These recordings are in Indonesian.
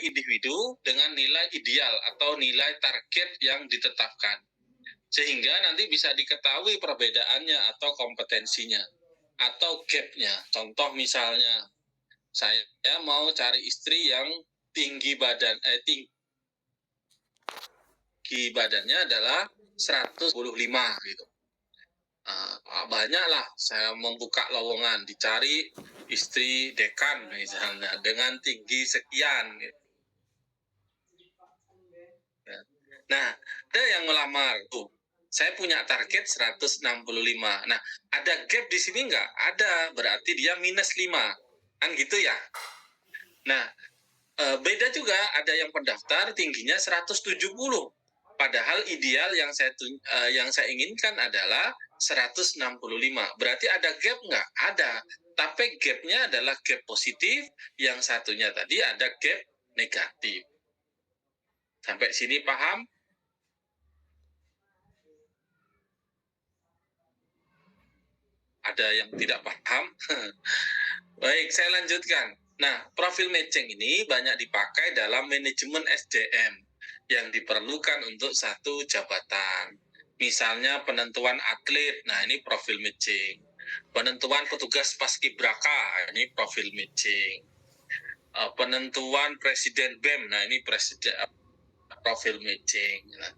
individu dengan nilai ideal atau nilai target yang ditetapkan. Sehingga nanti bisa diketahui perbedaannya atau kompetensinya atau gap-nya. Contoh misalnya, saya mau cari istri yang tinggi badannya adalah 125 gitu. Banyaklah saya membuka lowongan, dicari istri dekan misalnya dengan tinggi sekian gitu. Nah, ada yang melamar tuh. Saya punya target 165. Nah, ada gap di sini nggak? Ada, berarti dia minus 5. Kan gitu ya. Nah, beda juga, ada yang pendaftar tingginya 170. Padahal ideal yang saya inginkan adalah 165. Berarti ada gap nggak? Ada. Tapi gapnya adalah gap positif, yang satunya tadi ada gap negatif. Sampai sini paham? Ada yang tidak paham? Baik, saya lanjutkan. Nah, profil matching ini banyak dipakai dalam manajemen SDM yang diperlukan untuk satu jabatan. Misalnya penentuan atlet, nah ini profil matching. Penentuan petugas paskibraka, ini profil matching. Penentuan presiden BEM, nah ini profil matching. Nah,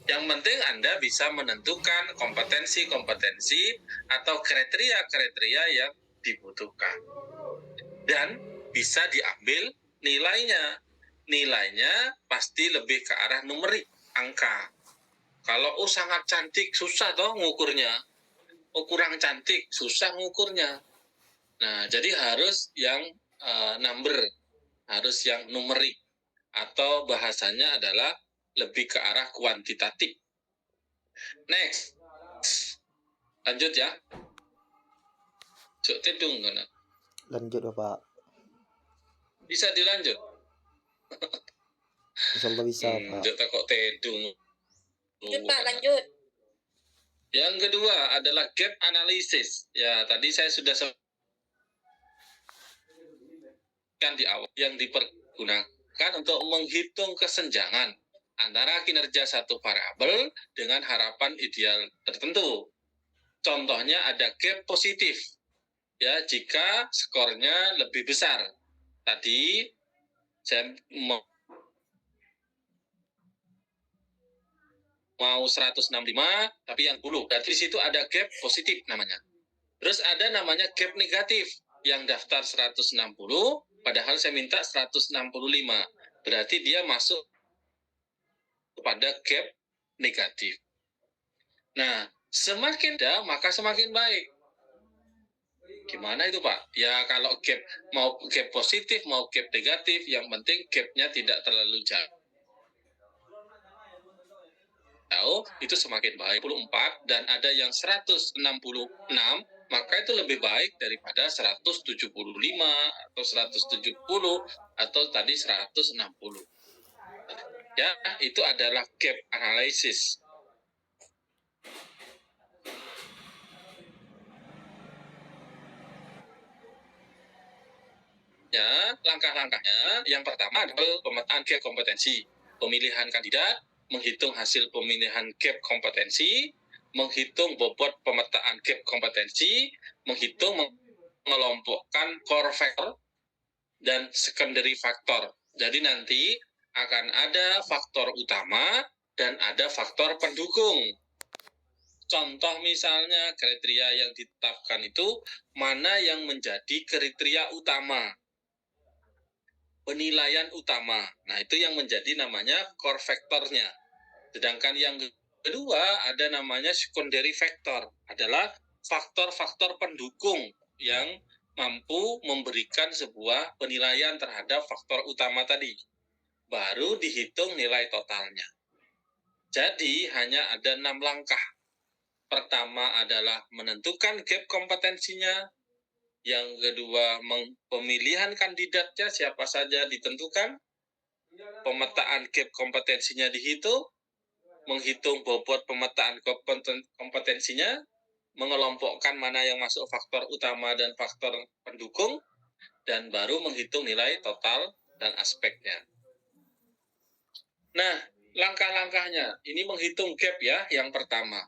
yang penting Anda bisa menentukan kompetensi-kompetensi atau kriteria-kriteria yang dibutuhkan. Dan bisa diambil nilainya. Nilainya pasti lebih ke arah numerik, angka. Kalau sangat cantik, susah toh ngukurnya. Kurang cantik, susah ngukurnya. Nah, jadi harus yang number, harus yang numerik. Atau bahasanya adalah lebih ke arah kuantitatif. Next. Lanjut ya. Cuk tedung kan? Lanjut Bapak. Bisa dilanjut? Insyaallah bisa Pak. Cuk kok tedung. Lanjut Pak, lanjut. Yang kedua adalah gap analysis. Ya, tadi saya sudah sebutkan di awal, yang dipergunakan untuk menghitung kesenjangan antara kinerja satu variabel dengan harapan ideal tertentu. Contohnya ada gap positif. Ya, jika skornya lebih besar. Tadi saya mau 165 tapi yang 10. Berarti di situ ada gap positif namanya. Terus ada namanya gap negatif, yang daftar 160 padahal saya minta 165. Berarti dia masuk kepada gap negatif. Nah, semakin ada maka semakin baik. Gimana itu Pak? Ya kalau gap, mau gap positif mau gap negatif, yang penting gapnya tidak terlalu jauh. Itu semakin baik. 24 dan ada yang 166, maka itu lebih baik daripada 175 atau 170 atau tadi 160. Ya, itu adalah gap analysis. Ya, langkah-langkahnya yang pertama adalah pemetaan gap kompetensi, pemilihan kandidat, menghitung hasil pemilihan gap kompetensi, menghitung bobot pemetaan gap kompetensi, menghitung mengelompokkan core factor dan secondary factor. Jadi nanti akan ada faktor utama dan ada faktor pendukung. Contoh misalnya kriteria yang ditetapkan itu mana yang menjadi kriteria utama, penilaian utama. Nah, itu yang menjadi namanya core factornya. Sedangkan yang kedua ada namanya secondary factor, adalah faktor-faktor pendukung yang mampu memberikan sebuah penilaian terhadap faktor utama tadi. Baru dihitung nilai totalnya. Jadi hanya ada 6 langkah. Pertama adalah menentukan gap kompetensinya. Yang kedua, pemilihan kandidatnya siapa saja ditentukan. Pemetaan gap kompetensinya dihitung. Menghitung bobot pemetaan kompetensinya. Mengelompokkan mana yang masuk faktor utama dan faktor pendukung. Dan baru menghitung nilai total dan aspeknya. Nah, langkah-langkahnya ini menghitung gap ya. Yang pertama,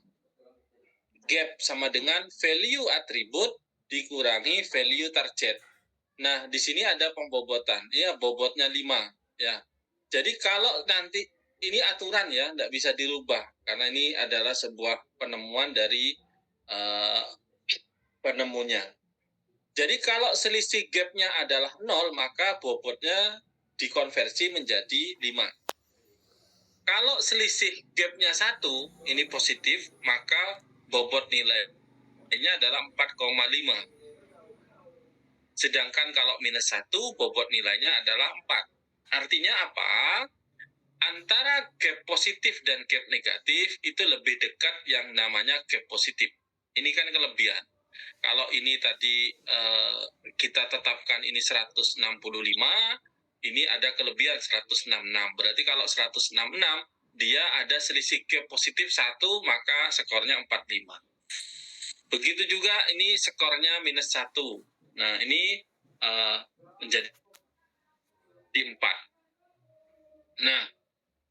gap sama dengan value atribut dikurangi value target. Nah, di sini ada pembobotan. Ya, bobotnya 5 ya. Jadi kalau nanti ini aturan ya, tidak bisa dirubah karena ini adalah sebuah penemuan dari penemunya. Jadi kalau selisih gapnya adalah 0, maka bobotnya dikonversi menjadi 5. Kalau selisih gapnya 1, ini positif, maka bobot nilainya adalah 4,5. Sedangkan kalau minus 1, bobot nilainya adalah 4. Artinya apa? Antara gap positif dan gap negatif itu lebih dekat yang namanya gap positif. Ini kan kelebihan. Kalau ini tadi kita tetapkan ini 165, ini ada kelebihan 166. Berarti kalau 166, dia ada selisih gap positif 1, maka skornya 45. Begitu juga ini skornya minus 1. Nah, ini menjadi 4. Nah,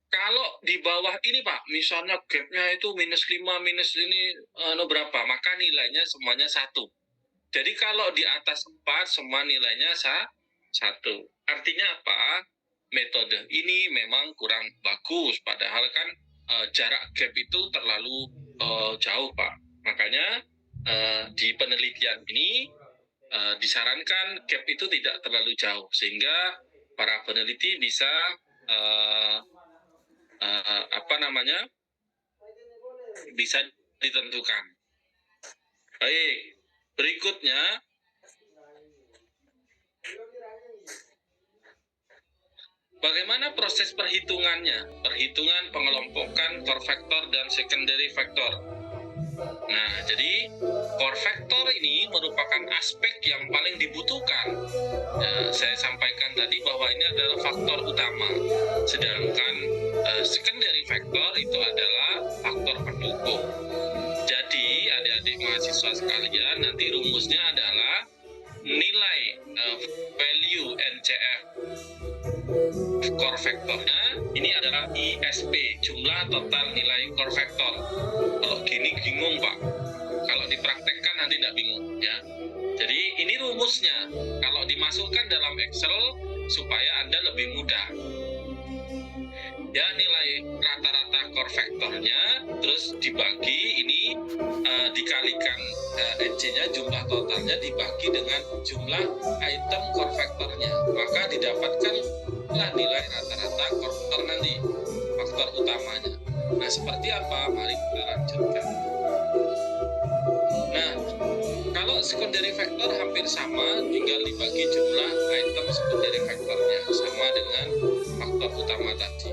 kalau di bawah ini Pak, misalnya gapnya itu minus 5, minus ini berapa, maka nilainya semuanya 1. Jadi kalau di atas 4, semua nilainya 1. Artinya apa? Metode ini memang kurang bagus, padahal kan jarak gap itu terlalu jauh Pak. Makanya di penelitian ini disarankan gap itu tidak terlalu jauh, sehingga para peneliti bisa bisa ditentukan. Baik, berikutnya bagaimana proses perhitungannya? Perhitungan pengelompokan core factor dan secondary factor. Nah, jadi core factor ini merupakan aspek yang paling dibutuhkan. Ya, saya sampaikan tadi bahwa ini adalah faktor utama. Sedangkan secondary factor itu adalah faktor pendukung. Jadi, adik-adik mahasiswa sekalian, nanti rumusnya adalah nilai value NCF core factornya ini adalah ISP, jumlah total nilai core factor. Kalau gini bingung Pak, kalau dipraktekkan nanti tidak bingung ya. Jadi ini rumusnya, kalau dimasukkan dalam Excel supaya Anda lebih mudah ya, nilai rata-rata core factornya, terus dibagi ini dikalikan NC-nya, jumlah totalnya dibagi dengan jumlah item core factornya, maka didapatkanlah nilai rata-rata core factor nanti, faktor utamanya. Nah, seperti apa? Mari kita lanjutkan. Nah, kalau secondary factor hampir sama, tinggal dibagi jumlah item secondary factornya, sama dengan faktor utama tadi.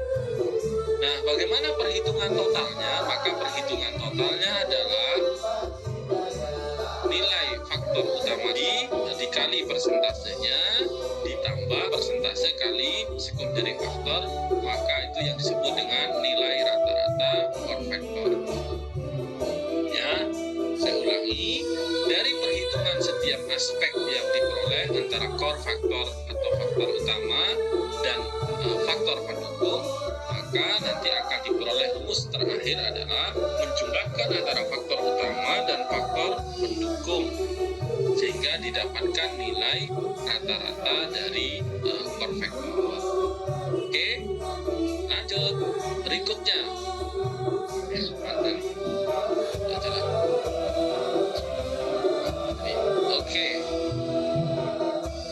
Nah, bagaimana perhitungan totalnya? Maka perhitungan totalnya adalah nilai faktor utama dikali persentasenya ditambah persentase kali secondary factor, maka itu yang disebut dengan nilai rata-rata core factor. Ya, saya ulangi, dari perhitungan setiap aspek yang diperoleh antara core factor atau faktor utama dan faktor pendukung, maka nanti akan diperoleh rumus terakhir adalah menjumlahkan antara faktor utama dan faktor pendukung sehingga didapatkan nilai rata-rata dari core factor. Oke, lanjut berikutnya. Oke,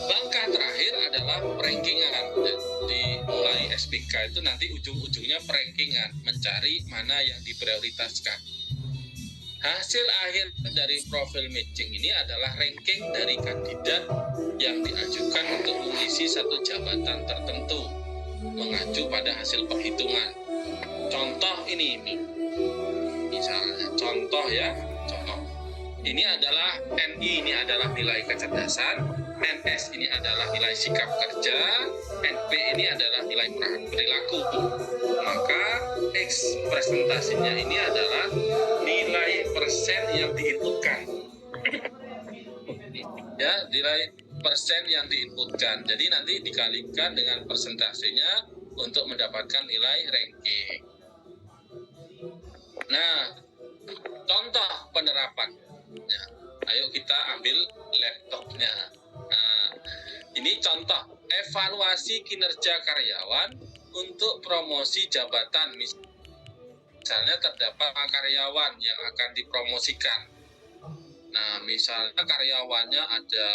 langkah terakhir adalah perankingan. Jadi mulai SPK itu nanti ujung-ujungnya perankingan, mencari mana yang diprioritaskan. Hasil akhir dari profil matching ini adalah ranking dari kandidat yang diajukan untuk mengisi satu jabatan tertentu mengacu pada hasil perhitungan. Contoh ini misalnya, contoh. Ini adalah NI, ini adalah nilai kecerdasan, NS ini adalah nilai sikap kerja, NP ini adalah nilai perilaku. Maka X presentasinya ini adalah nilai persen yang diinputkan. Ya, nilai persen yang diinputkan. Jadi nanti dikalikan dengan persentasenya untuk mendapatkan nilai ranking. Nah, contoh penerapannya. Ayo kita ambil laptopnya. Nah, ini contoh evaluasi kinerja karyawan untuk promosi jabatan. Misalnya terdapat karyawan yang akan dipromosikan. Nah, misalnya karyawannya ada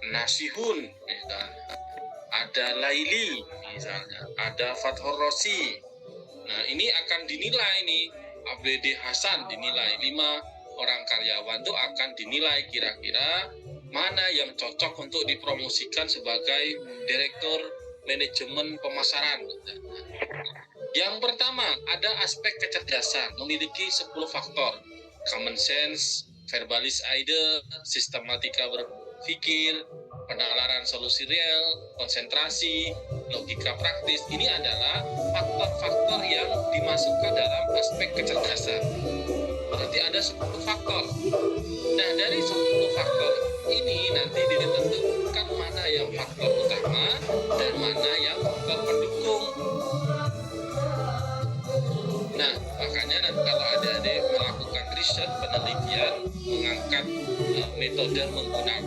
Nasihun misalnya, ada Laili misalnya, ada Fathur Rosi. Nah, ini akan dinilai nih, ABD Hasan dinilai, 5 orang karyawan itu akan dinilai kira-kira mana yang cocok untuk dipromosikan sebagai direktur manajemen pemasaran. Yang pertama, ada aspek kecerdasan, memiliki 10 faktor. Common sense, verbalis ide, sistematika berpikir, penalaran solusi real, konsentrasi, logika praktis. Ini adalah faktor-faktor yang dimasukkan dalam aspek kecerdasan. Berarti ada 10 faktor. Nah, dari 10 faktor ini nanti ditentukan mana yang faktor utama dan mana yang faktor pendukung. Nah, makanya nanti kalau adik-adik melakukan riset, penelitian, mengangkat metode menggunakan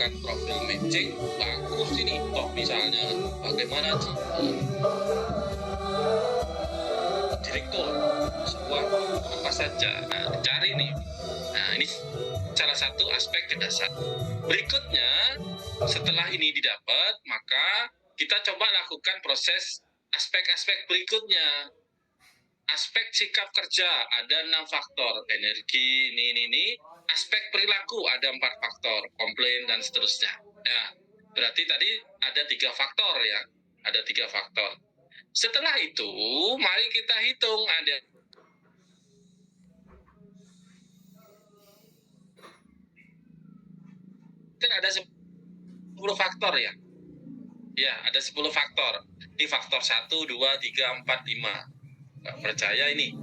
profil matching, bagus ini. Toh misalnya, bagaimana sih direktur sebuah apa saja. Nah, dicari nih. Nah, ini salah satu aspek kedasar. Berikutnya, setelah ini didapat, maka kita coba lakukan proses aspek-aspek berikutnya. Aspek sikap kerja ada 6 faktor, energi, ini. Aspek perilaku ada 4 faktor, komplain dan seterusnya. Ya, berarti tadi ada 3 faktor ya, ada 3 faktor. Setelah itu, mari kita hitung ada 10 faktor ya. Ya, ada 10 faktor. Ini faktor 1, 2, 3, 4, 5. Nggak percaya ini.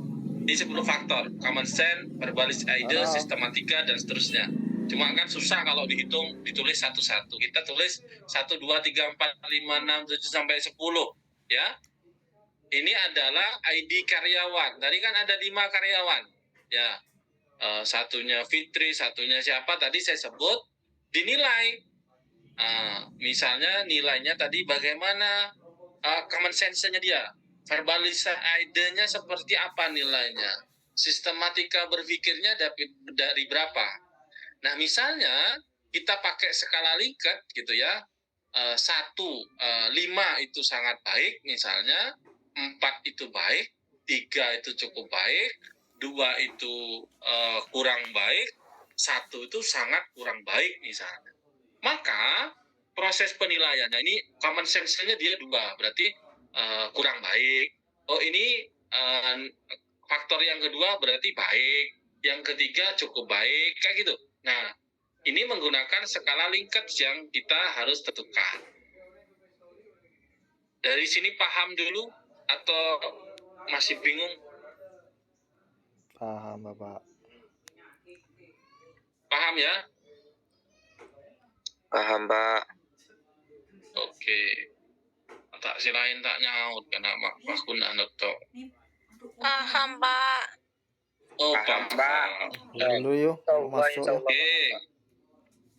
Ini 10 faktor. Common sense, verbalis ide, sistematika, dan seterusnya. Cuma kan susah kalau dihitung, ditulis satu-satu. Kita tulis 1, 2, 3, 4, 5, 6, 7, sampai 10. Ya. Ini adalah ID karyawan. Tadi kan ada 5 karyawan. Ya. Satunya Fitri, satunya siapa tadi saya sebut. Dinilai. Misalnya nilainya tadi bagaimana common sense-nya dia. Verbalis ide-nya seperti apa nilainya. Sistematika berpikirnya dari berapa. Nah, misalnya kita pakai skala Likert gitu ya. 1, 5 itu sangat baik misalnya. 4 itu baik. 3 itu cukup baik. 2 itu kurang baik. 1 itu sangat kurang baik misalnya. Maka proses penilaiannya ini common sense-nya dia 2. Berarti kurang baik. Oh, ini faktor yang kedua berarti baik. Yang ketiga cukup baik, kayak gitu. Nah, ini menggunakan skala Likert yang kita harus tentukan. Dari sini paham dulu atau masih bingung? Paham, Bapak. Paham ya? Paham, Pak. Oke. Tak silain tak nyaut karena Pak Kunan atau Paham, Pak. oh Paham, Pak. Dulu yuk, masuk ya. Oke.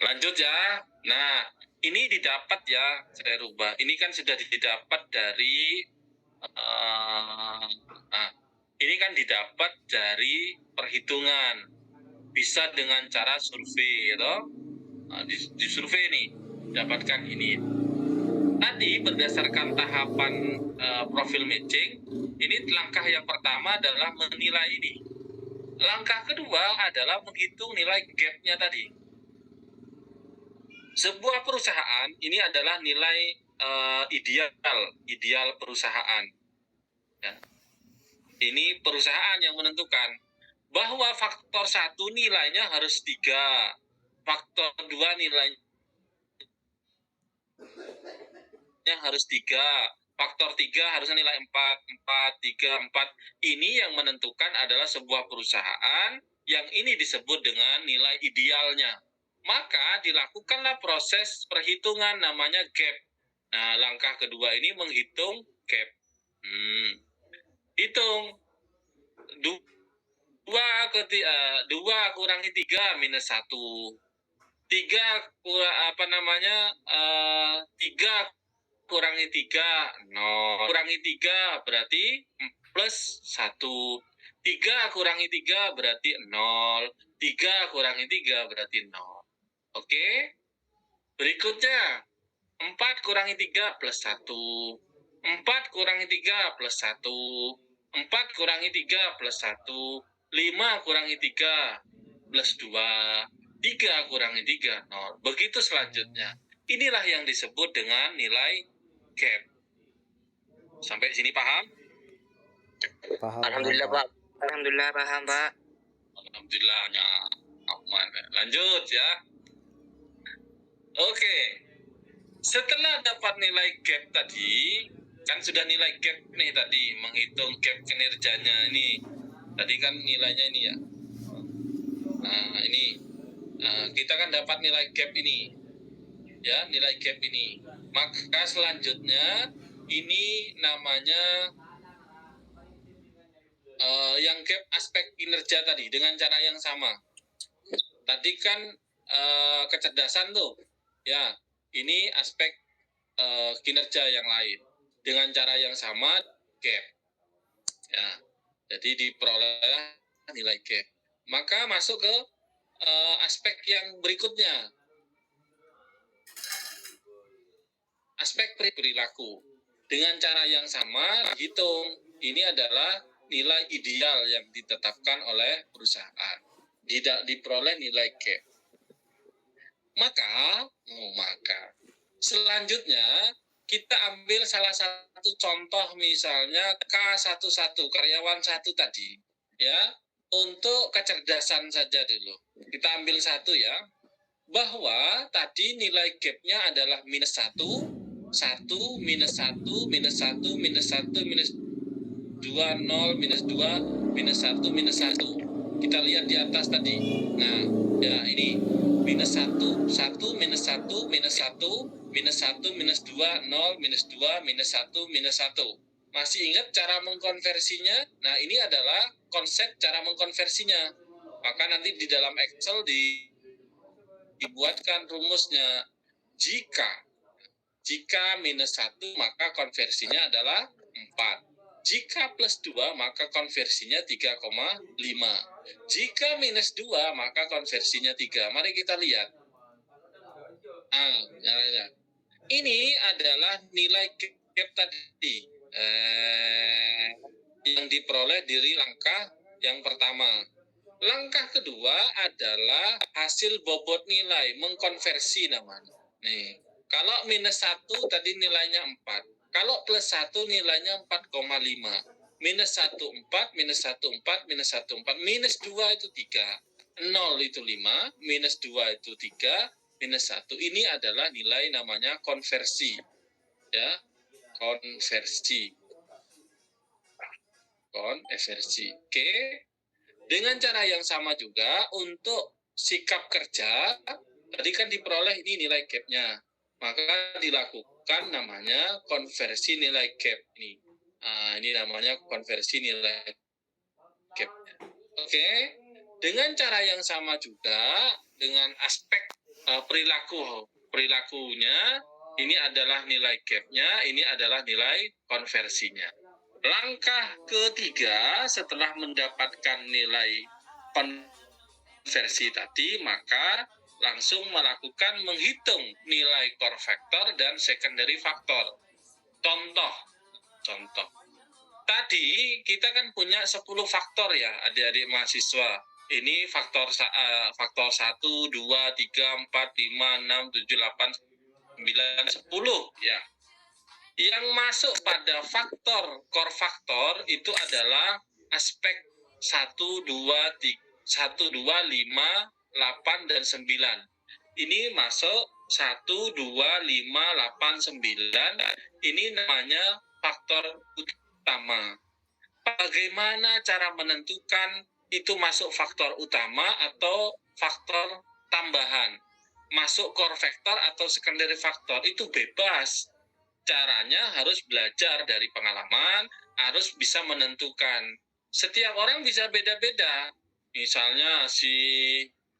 Lanjut ya. Nah, ini didapat ya, saya rubah. Ini kan sudah didapat dari ini kan didapat dari perhitungan. Bisa dengan cara survei gitu. Di survei nih dapatkan ini. Tadi berdasarkan tahapan profil matching, ini langkah yang pertama adalah menilai ini. Langkah kedua adalah menghitung nilai gap-nya tadi. Sebuah perusahaan ini adalah nilai ideal perusahaan. Ya. Ini perusahaan yang menentukan bahwa faktor 1 nilainya harus 3, faktor 2 nilainya harus 3, faktor 3 harusnya nilai 4, 3, 4. Ini yang menentukan adalah sebuah perusahaan yang ini disebut dengan nilai idealnya. maka dilakukanlah proses perhitungan namanya gap. Nah, langkah kedua ini menghitung gap. Hitung 2 kurangi 3 minus 1. 3 kurangi 3 0. Kurangi 3 berarti plus 1. 3 kurangi 3 berarti 0. 3 kurangi 3 berarti 0. Oke. Berikutnya 4 kurangi 3 plus 1. 4 kurangi 3 plus 1. 4 kurangi 3 plus 1. 5 kurangi 3 plus 2. 3 kurangi 3, 0. Begitu selanjutnya. Inilah yang disebut dengan nilai gap. Sampai sini paham? Paham. Alhamdulillah, Pak. Alhamdulillah paham, Pak. Alhamdulillahnya aman. Lanjut ya. Oke. Setelah dapat nilai gap tadi, kan sudah nilai gap nih tadi, menghitung gap kinerjanya ini. Tadi kan nilainya ini ya. Nah, ini kita kan dapat nilai gap ini. Ya, nilai gap ini. Maka selanjutnya ini namanya yang gap aspek kinerja tadi dengan cara yang sama. Tadi kan kecerdasan tuh. Ya, ini aspek kinerja yang lain. Dengan cara yang sama gap. Ya. Jadi diperoleh nilai gap. Maka masuk ke aspek yang berikutnya. Aspek perilaku. Dengan cara yang sama dihitung. Ini adalah nilai ideal yang ditetapkan oleh perusahaan. Tidak diperoleh nilai gap. Maka selanjutnya kita ambil salah satu contoh, misalnya K11, karyawan 1 tadi. Ya, untuk kecerdasan saja dulu. Kita ambil 1 ya. Bahwa tadi nilai gapnya adalah minus 1, 1, minus 1, minus 1, minus 1, minus 2, 0, minus 2, minus 1, minus 1. Kita lihat di atas tadi. Nah, ya ini minus 1, 1, minus 1, minus 1, minus 1, minus 2, 0, minus 2, minus 1, minus 1. Masih ingat cara mengkonversinya? Nah, ini adalah konsep cara mengkonversinya. Maka nanti di dalam Excel dibuatkan rumusnya. Jika minus 1, maka konversinya adalah 4. Jika plus 2, maka konversinya 3,5. Jika minus 2, maka konversinya 3. Mari kita lihat. Ini adalah nilai gap tadi. Yang diperoleh dari langkah yang pertama. Langkah kedua adalah hasil bobot nilai, mengkonversi namanya. Nih, kalau minus 1 tadi nilainya 4. Kalau plus 1 nilainya 4,5. Minus 1, 4, minus 1, 4, minus 1, 4. Minus 2 itu 3. 0 itu 5, minus 2 itu 3, minus 1. Ini adalah nilai namanya konversi. Ya, konversi. Oke. Dengan cara yang sama juga untuk sikap kerja, tadi kan diperoleh ini nilai gap-nya. Maka dilakukan namanya konversi nilai gap ini. Nah, ini namanya konversi nilai gap-nya. Oke. Dengan cara yang sama juga, dengan aspek perilakunya, ini adalah nilai gap-nya, ini adalah nilai konversinya. Langkah ketiga setelah mendapatkan nilai konversi tadi, maka langsung melakukan menghitung nilai core factor dan secondary factor. Contoh. Tadi kita kan punya 10 faktor ya, adik-adik mahasiswa. Ini faktor 1, 2, 3, 4, 5, 6, 7, 8, 9, 10 ya. Yang masuk pada faktor, core faktor itu adalah aspek 1, 2, 5, 8, dan 9. Ini masuk 1, 2, 5, 8, 9. Ini namanya faktor utama. Bagaimana cara menentukan itu masuk faktor utama atau faktor tambahan? masuk core factor atau secondary factor itu bebas. Caranya harus belajar dari pengalaman, harus bisa menentukan. Setiap orang bisa beda-beda. Misalnya si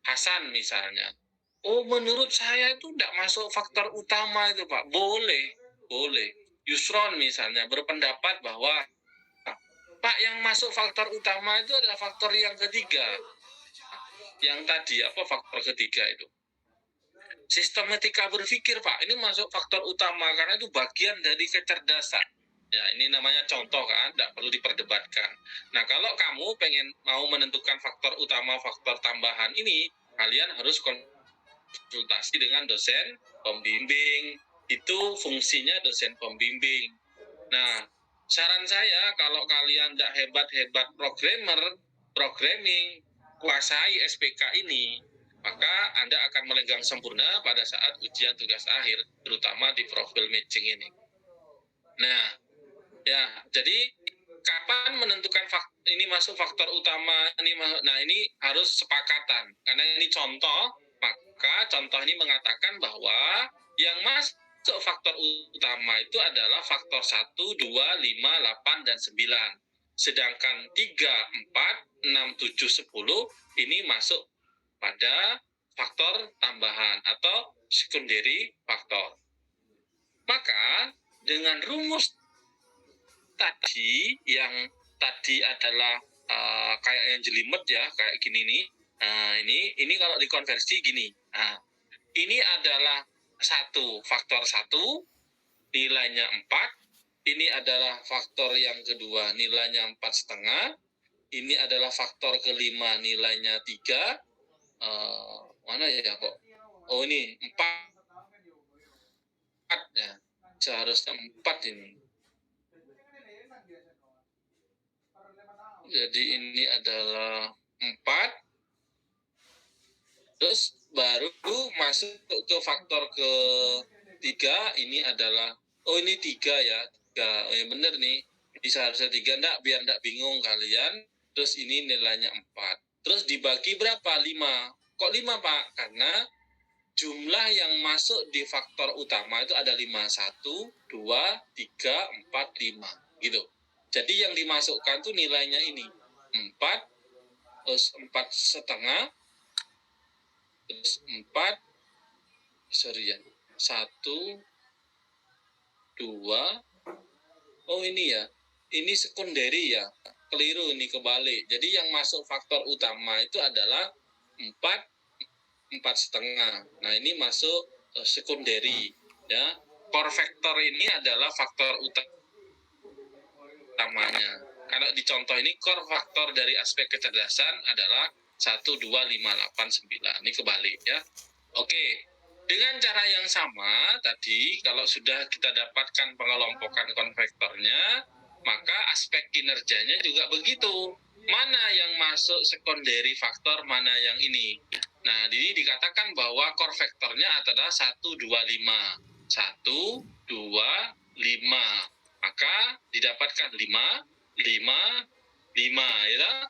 Hasan misalnya. Oh, menurut saya itu tidak masuk faktor utama itu, Pak. Boleh, boleh. Yusron misalnya berpendapat bahwa Pak, yang masuk faktor utama itu adalah faktor yang ketiga. Yang tadi apa faktor ketiga itu? Sistematika berpikir, Pak. Ini masuk faktor utama karena itu bagian dari kecerdasan. Ya, ini namanya contoh kan, tidak perlu diperdebatkan. Nah, kalau kamu pengen mau menentukan faktor utama, faktor tambahan ini, kalian harus konsultasi dengan dosen pembimbing. Itu fungsinya dosen pembimbing. Nah, saran saya kalau kalian tidak hebat-hebat programming, kuasai SPK ini, maka Anda akan melenggang sempurna pada saat ujian tugas akhir, terutama di profil matching ini. Nah, ya, jadi kapan menentukan ini masuk faktor utama, ini harus sepakatan. Karena ini contoh, maka contoh ini mengatakan bahwa yang masuk faktor utama itu adalah faktor 1, 2, 5, 8, dan 9. Sedangkan 3, 4, 6, 7, 10 ini masuk pada faktor tambahan atau secondary faktor. Maka dengan rumus tadi yang tadi adalah kayak yang jelimet ya, kayak gini nih. Nah, ini kalau dikonversi gini. Nah, ini adalah faktor 1 nilainya 4. Ini adalah faktor yang kedua nilainya 4,5. Ini adalah faktor kelima nilainya 3. Mana ya kok? Oh, ini 4 ya. Seharusnya 4 ini. Jadi ini adalah 4. Terus baru masuk ke faktor ketiga, ini adalah, oh ini 3 ya. 3. Oh ya bener nih. Ini seharusnya 3, biar enggak bingung kalian. Terus ini nilainya 4. Terus dibagi berapa? 5. Kok 5, Pak? Karena jumlah yang masuk di faktor utama itu ada 5. 1, 2, 3, 4, 5. Gitu. Jadi yang dimasukkan tuh nilainya ini. 4, terus 4,5, terus 4, 1, 2, oh ini ya. Ini secondary ya. Keliru ini, kebalik. Jadi yang masuk faktor utama itu adalah 4,5. Nah, ini masuk secondary ya. Core factor ini adalah faktor utamanya. Kalau di contoh ini core faktor dari aspek kecerdasan adalah 1, 2, 5, 8, 9. Ini kebalik ya. Oke. Dengan cara yang sama tadi, kalau sudah kita dapatkan pengelompokan konvektornya, maka aspek kinerjanya juga begitu. Mana yang masuk secondary faktor, mana yang ini. Nah, ini dikatakan bahwa core faktornya adalah 1, 2, 5. 1, 2, 5. Maka didapatkan 5, 5, 5. Ya.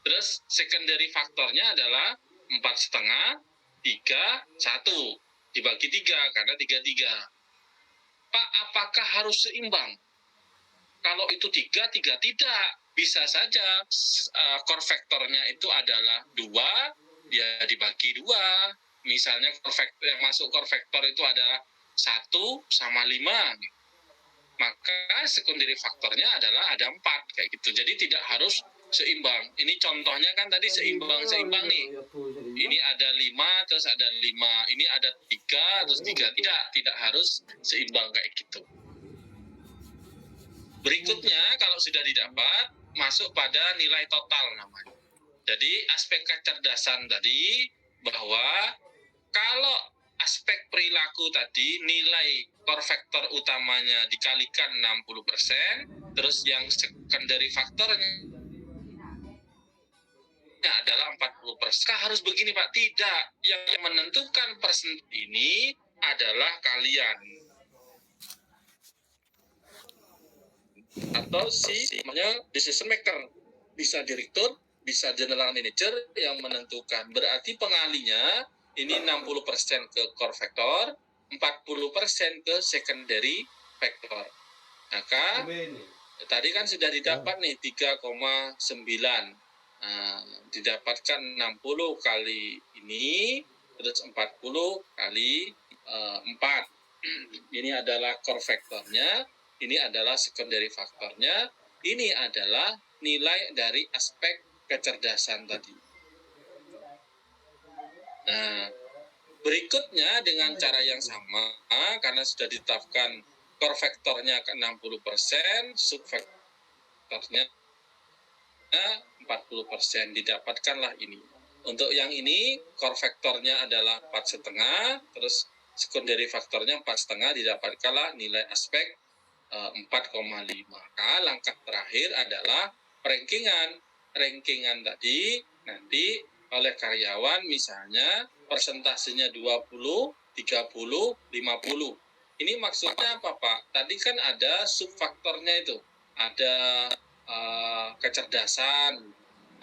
Terus secondary faktornya adalah 4,5, 3, 1. Dibagi 3, karena 3, 3. Pak, apakah harus seimbang? Kalau itu 3, 3 tidak. Bisa saja core factornya itu adalah 2, ya dibagi 2. Misalnya yang masuk core factor itu adalah 1 sama 5. Maka secondary faktornya adalah ada 4, kayak gitu. Jadi tidak harus seimbang. Ini contohnya kan tadi seimbang nih. Ini ada 5, terus ada 5. Ini ada 3, terus 3. Tidak harus seimbang kayak gitu. Berikutnya, kalau sudah didapat, masuk pada nilai total namanya. Jadi aspek kecerdasan tadi, bahwa kalau aspek perilaku tadi, nilai core factor utamanya dikalikan 60%, terus yang secondary faktornya adalah 40%. Harus begini, Pak? Tidak. Yang menentukan persen ini adalah kalian. Atau namanya decision maker. Bisa direktur, bisa general manager yang menentukan. Berarti pengalinya Ini 60% ke core factor, 40% ke secondary factor. Maka tadi kan sudah didapat nih 3,9. Nah, didapatkan 60 kali ini, terus 40 kali 4. Ini adalah core faktornya, ini adalah secondary faktornya, ini adalah nilai dari aspek kecerdasan tadi. Nah, berikutnya dengan cara yang sama, karena sudah ditetapkan core faktornya ke 60%, sub faktornya 40%, didapatkanlah ini. Untuk yang ini, core faktornya adalah 4,5, terus secondary faktornya 4,5, didapatkanlah nilai aspek 4,5. Maka langkah terakhir adalah rankingan tadi nanti oleh karyawan, misalnya persentasenya 20, 30, 50. Ini maksudnya apa, Pak? Tadi kan ada subfaktornya itu. Ada kecerdasan,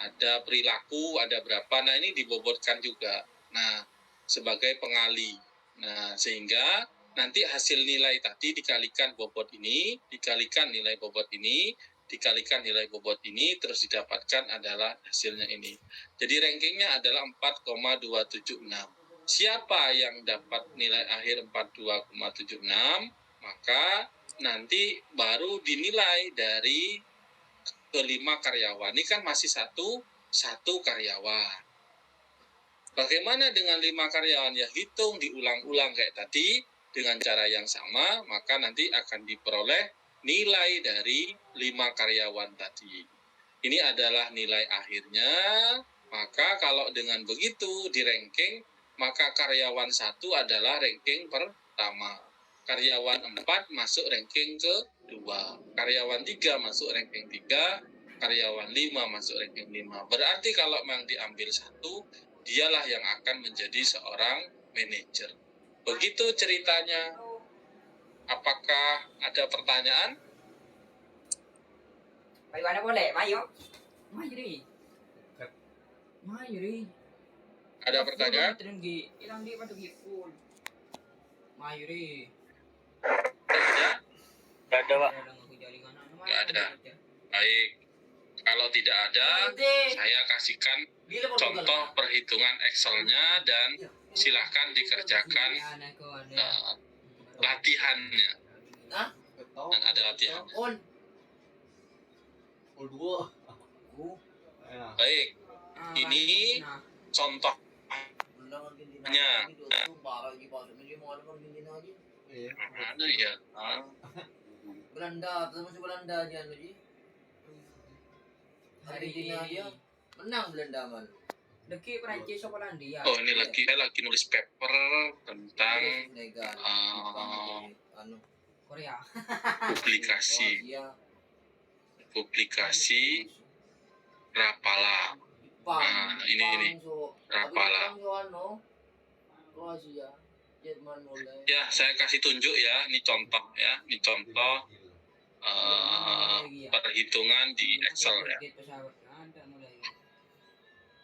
ada perilaku, ada berapa. Nah, ini dibobotkan juga. Nah, sebagai pengali. Nah, sehingga nanti hasil nilai tadi dikalikan bobot ini, dikalikan nilai bobot ini, dikalikan nilai bobot ini, terus didapatkan adalah hasilnya ini. Jadi rankingnya adalah 4,276. Siapa yang dapat nilai akhir 42,76, maka nanti baru dinilai dari kelima karyawan. Ini kan masih satu karyawan. Bagaimana dengan 5 karyawan? Ya hitung diulang-ulang kayak tadi dengan cara yang sama, maka nanti akan diperoleh nilai dari 5 karyawan tadi. Ini adalah nilai akhirnya. Maka kalau dengan begitu di ranking, maka karyawan 1 adalah ranking pertama. Karyawan 4 masuk ranking kedua. Karyawan 3 masuk ranking 3. Karyawan 5 masuk ranking 5. Berarti kalau memang diambil 1, dialah yang akan menjadi seorang manajer. Begitu ceritanya. Apakah ada pertanyaan? Mana boleh? Mayu. Mayu di. Mayu di. Ada pertanyaan? Ilang di pada full. Mayu di. Tidak? Ada, Pak. Nggak ada. Baik. Kalau tidak ada, saya kasihkan contoh perhitungan Excel-nya dan silahkan dikerjakan latihannya. Dan ada latihannya. Baik, ini contohnya. Mana ya? Belanda, termasuk Belanda aja lagi. Argentina aja menang Belanda man. Deki Perancis sama Polandia. Oh, ini saya lagi nulis paper tentang Korea. publikasi Rapala. Nah, ini Rapala. Kroasia, Jerman mulai. Ya, saya kasih tunjuk ya, ini contoh ya, ini contoh perhitungan di Excel ya.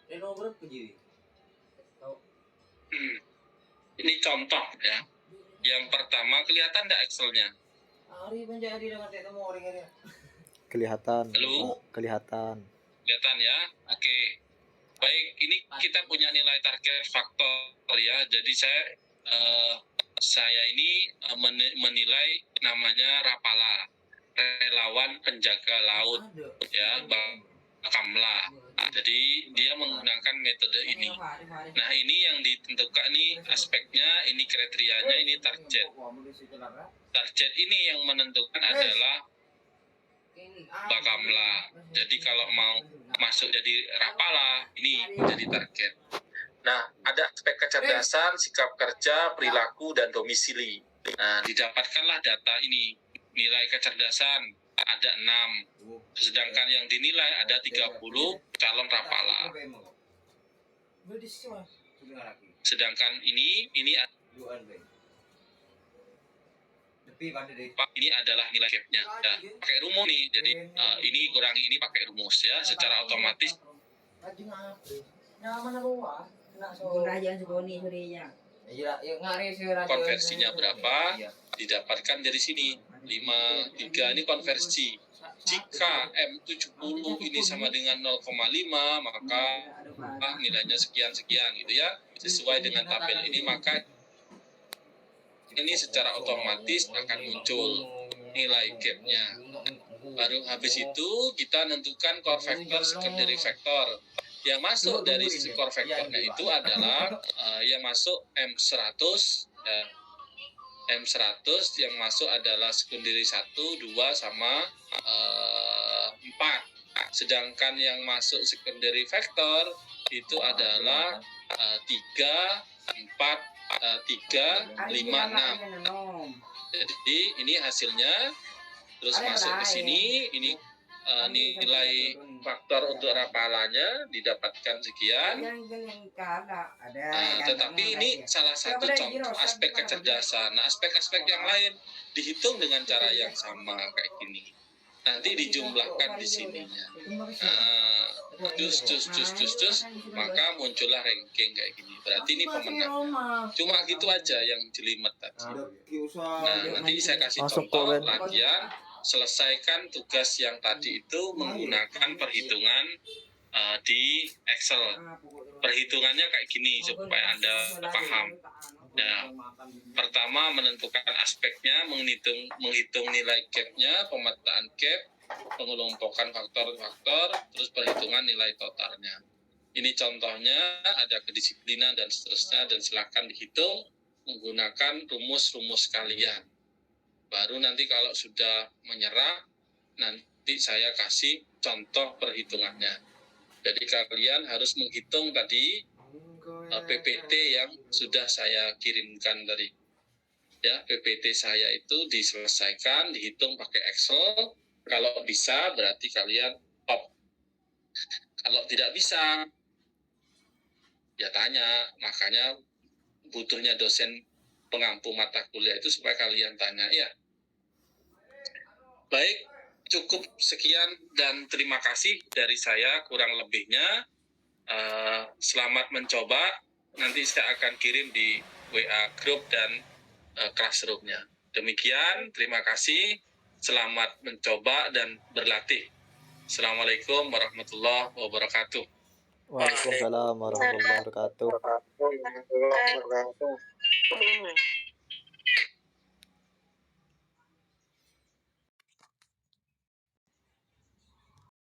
Reno berapa jadi? Ini contoh ya. Yang pertama kelihatan enggak Excel-nya? Hari menjadi dengan ketemu orang ini. Kelihatan. Halo? Kelihatan. Kelihatan ya? Oke. Baik, ini kita punya nilai target faktor ya. Jadi saya ini menilai namanya Rapala, relawan penjaga laut ya, Bakamla. Jadi dia menggunakan metode ini. Nah, ini yang ditentukan nih aspeknya, ini kriterianya, ini target. Target ini yang menentukan adalah Bakamla. Jadi kalau mau masuk jadi Rapala, ini jadi target. Nah, ada aspek kecerdasan, sikap kerja, perilaku, dan domisili. Nah, didapatkanlah data ini. Nilai kecerdasan ada 6. Sedangkan yang dinilai ada 30 calon Rapala. Sedangkan ini Pak, ini adalah nilai gap-nya. Ya, pakai rumus nih. Jadi ini kurangi ini pakai rumus ya, secara otomatis. Nak Guna aja segoni sorenya. Iya, ngari sih rasio. Konversinya berapa? Iya. Didapatkan dari sini. 53 ini konversi. Jika M70 ini sama dengan 0,5, maka nilainya sekian-sekian gitu ya. Sesuai dengan tabel ini, maka ini secara otomatis akan muncul nilai gapnya. Baru habis itu kita nentukan core factor, secondary factor. Yang masuk dari core factornya itu adalah yang masuk M100 ya. M100 yang masuk adalah secondary 1, 2, sama 4. Sedangkan yang masuk secondary factor itu adalah 3, 4, 3, 5, 6. Jadi ini hasilnya. Terus masuk ke sini, ini nilai faktor untuk rapalannya didapatkan sekian. Tetapi ini salah satu contoh aspek kecerdasan. Nah, aspek-aspek yang lain dihitung dengan cara yang sama kayak gini. Nanti dijumlahkan di sininya. Maka muncullah ranking kayak gini. Berarti ini pemenang. Cuma gitu aja yang jelimet tadi. Nah, nanti saya kasih Masuk contoh komen. latihan. Selesaikan tugas yang tadi itu menggunakan perhitungan di Excel. Perhitungannya kayak gini supaya Anda paham. Nah, pertama menentukan aspeknya, menghitung nilai gapnya, pemetaan gap, pengelompokan faktor-faktor, terus perhitungan nilai totalnya. Ini contohnya, ada kedisiplinan dan seterusnya, dan silakan dihitung menggunakan rumus-rumus kalian. Baru nanti kalau sudah menyerah, nanti saya kasih contoh perhitungannya. Jadi kalian harus menghitung tadi PPT yang sudah saya kirimkan tadi. Ya, PPT saya itu diselesaikan, dihitung pakai Excel. Kalau bisa berarti kalian top. Kalau tidak bisa, ya tanya. Makanya butuhnya dosen pengampu mata kuliah itu supaya kalian tanya ya. Baik, cukup sekian dan terima kasih dari saya, kurang lebihnya. Selamat mencoba. Nanti saya akan kirim di WA grup dan classroom-nya. Demikian, terima kasih. Selamat mencoba dan berlatih. Assalamualaikum warahmatullahi wabarakatuh. Waalaikumsalam warahmatullahi wabarakatuh.